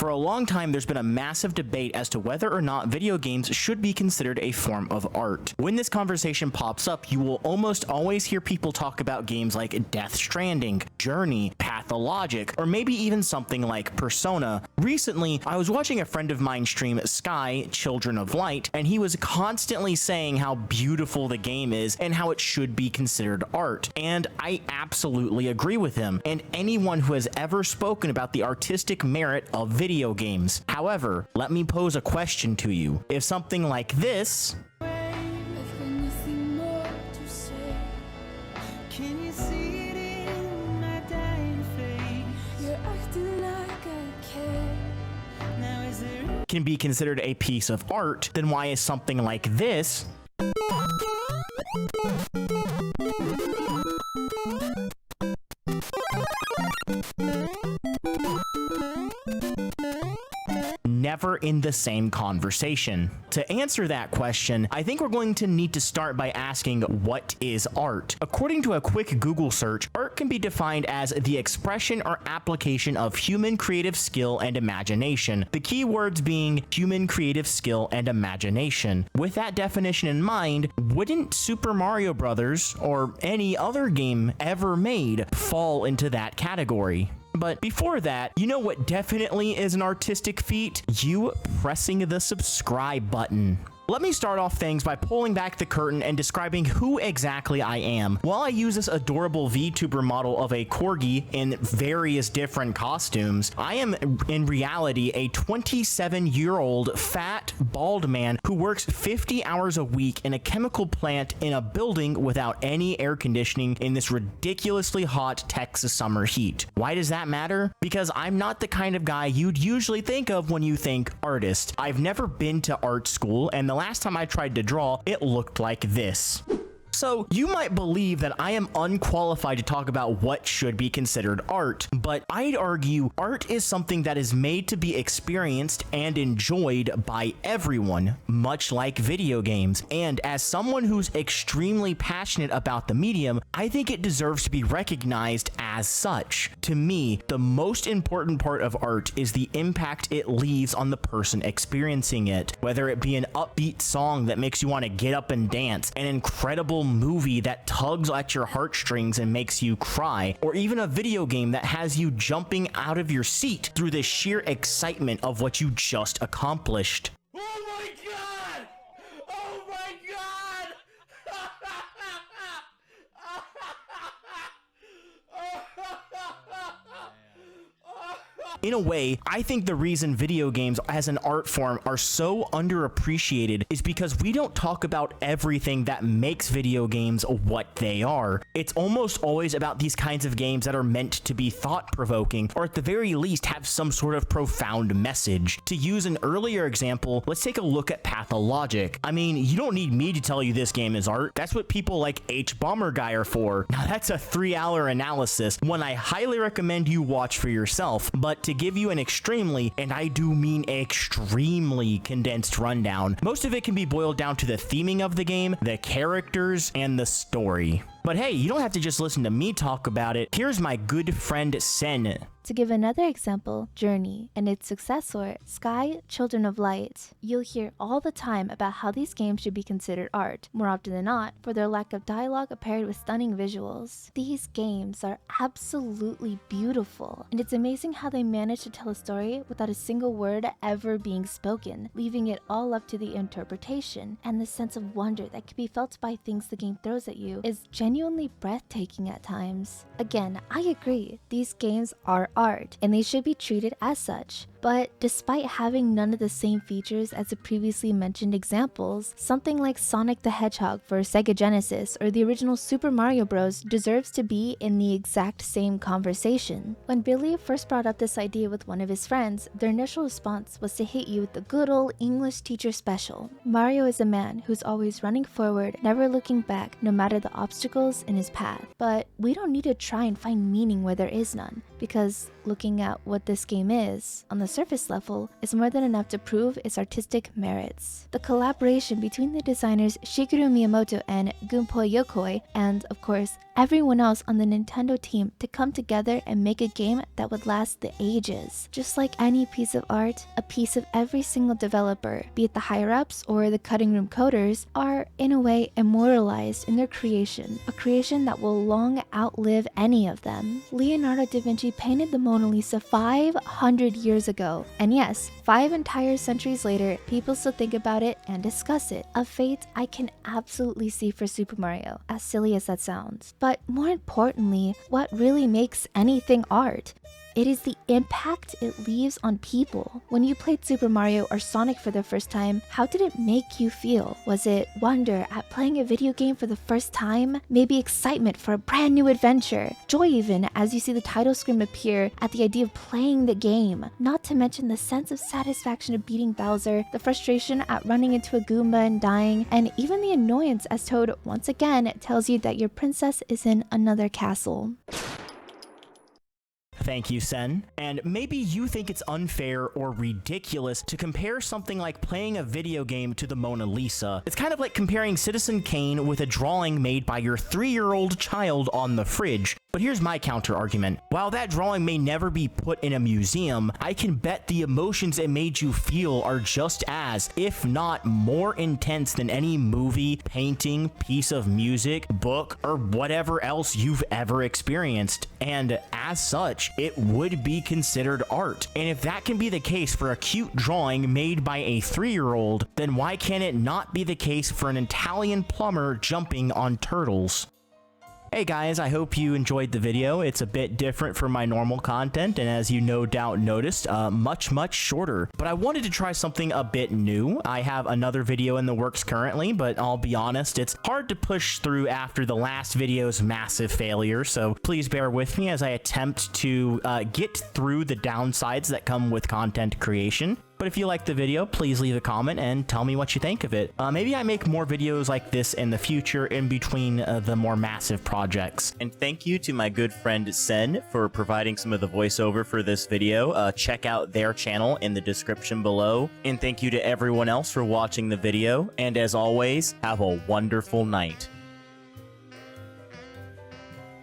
For a long time, there's been a massive debate as to whether or not video games should be considered a form of art. When this conversation pops up, you will almost always hear people talk about games like Death Stranding, Journey, Pathologic, or maybe even something like Persona. Recently, I was watching a friend of mine stream Sky, Children of Light, and he was constantly saying how beautiful the game is and how it should be considered art. And I absolutely agree with him, and anyone who has ever spoken about the artistic merit of video games. However, let me pose a question to you. If something like this can be considered a piece of art, then why is something like this never in the same conversation? To answer that question, I think we're going to need to start by asking, what is art? According to a quick Google search, art can be defined as the expression or application of human creative skill and imagination. The key words being human creative skill and imagination. With that definition in mind, wouldn't Super Mario Bros. Or any other game ever made fall into that category? But before that, you know what definitely is an artistic feat? You pressing the subscribe button. Let me start off things by pulling back the curtain and describing who exactly I am. While I use this adorable VTuber model of a corgi in various different costumes, I am in reality a 27-year-old fat, bald man who works 50 hours a week in a chemical plant in a building without any air conditioning in this ridiculously hot Texas summer heat. Why does that matter? Because I'm not the kind of guy you'd usually think of when you think artist. I've never been to art school, and the last time I tried to draw, it looked like this. So you might believe that I am unqualified to talk about what should be considered art, but I'd argue art is something that is made to be experienced and enjoyed by everyone, much like video games. And as someone who's extremely passionate about the medium, I think it deserves to be recognized as such. To me, the most important part of art is the impact it leaves on the person experiencing it, whether it be an upbeat song that makes you want to get up and dance, an incredible movie that tugs at your heartstrings and makes you cry, or even a video game that has you jumping out of your seat through the sheer excitement of what you just accomplished. Oh my god! Oh my god! In a way, I think the reason video games as an art form are so underappreciated is because we don't talk about everything that makes video games what they are. It's almost always about these kinds of games that are meant to be thought-provoking, or at the very least have some sort of profound message. To use an earlier example, let's take a look at Pathologic. I mean, you don't need me to tell you this game is art. That's what people like H-Bomber are for. Now that's a 3-hour analysis, one I highly recommend you watch for yourself, but to give you an extremely, and I do mean extremely, condensed rundown, most of it can be boiled down to the theming of the game, the characters, and the story. But hey, you don't have to just listen to me talk about it. Here's my good friend Sen. To give another example, Journey and its successor, Sky, Children of Light. You'll hear all the time about how these games should be considered art, more often than not, for their lack of dialogue paired with stunning visuals. These games are absolutely beautiful, and it's amazing how they manage to tell a story without a single word ever being spoken, leaving it all up to the interpretation, and the sense of wonder that can be felt by things the game throws at you is genuinely breathtaking at times. Again, I agree, these games are art, and they should be treated as such. But despite having none of the same features as the previously mentioned examples, something like Sonic the Hedgehog for Sega Genesis or the original Super Mario Bros. Deserves to be in the exact same conversation. When Billy first brought up this idea with one of his friends, their initial response was to hit you with the good old English teacher special. Mario is a man who's always running forward, never looking back, no matter the obstacles in his path. But we don't need to try and find meaning where there is none, because looking at what this game is, on the surface level, is more than enough to prove its artistic merits. The collaboration between the designers Shigeru Miyamoto and Gunpei Yokoi, and of course everyone else on the Nintendo team to come together and make a game that would last the ages. Just like any piece of art, a piece of every single developer, be it the higher-ups or the cutting room coders, are in a way immortalized in their creation, a creation that will long outlive any of them. Leonardo da Vinci painted the Mona Lisa 500 years ago, and yes, 5 entire centuries later, people still think about it and discuss it. A fate I can absolutely see for Super Mario, as silly as that sounds. But more importantly, what really makes anything art? It is the impact it leaves on people. When you played Super Mario or Sonic for the first time, how did it make you feel? Was it wonder at playing a video game for the first time? Maybe excitement for a brand new adventure? Joy even as you see the title screen appear at the idea of playing the game? Not to mention the sense of satisfaction of beating Bowser, the frustration at running into a Goomba and dying, and even the annoyance as Toad once again tells you that your princess is in another castle. Thank you, Sen. And maybe you think it's unfair or ridiculous to compare something like playing a video game to the Mona Lisa. It's kind of like comparing Citizen Kane with a drawing made by your 3-year-old child on the fridge. But here's my counter argument. While that drawing may never be put in a museum, I can bet the emotions it made you feel are just as, if not more intense than any movie, painting, piece of music, book, or whatever else you've ever experienced. And as such, it would be considered art. And if that can be the case for a cute drawing made by a 3-year-old, then why can it not be the case for an Italian plumber jumping on turtles? Hey guys, I hope you enjoyed the video. It's a bit different from my normal content, and as you no doubt noticed, much shorter. But I wanted to try something a bit new. I have another video in the works currently, but I'll be honest, it's hard to push through after the last video's massive failure, so please bear with me as I attempt to get through the downsides that come with content creation. But if you liked the video, please leave a comment and tell me what you think of it. Maybe I make more videos like this in the future in between the more massive projects. And thank you to my good friend Sen for providing some of the voiceover for this video. Check out their channel in the description below. And thank you to everyone else for watching the video. And as always, have a wonderful night.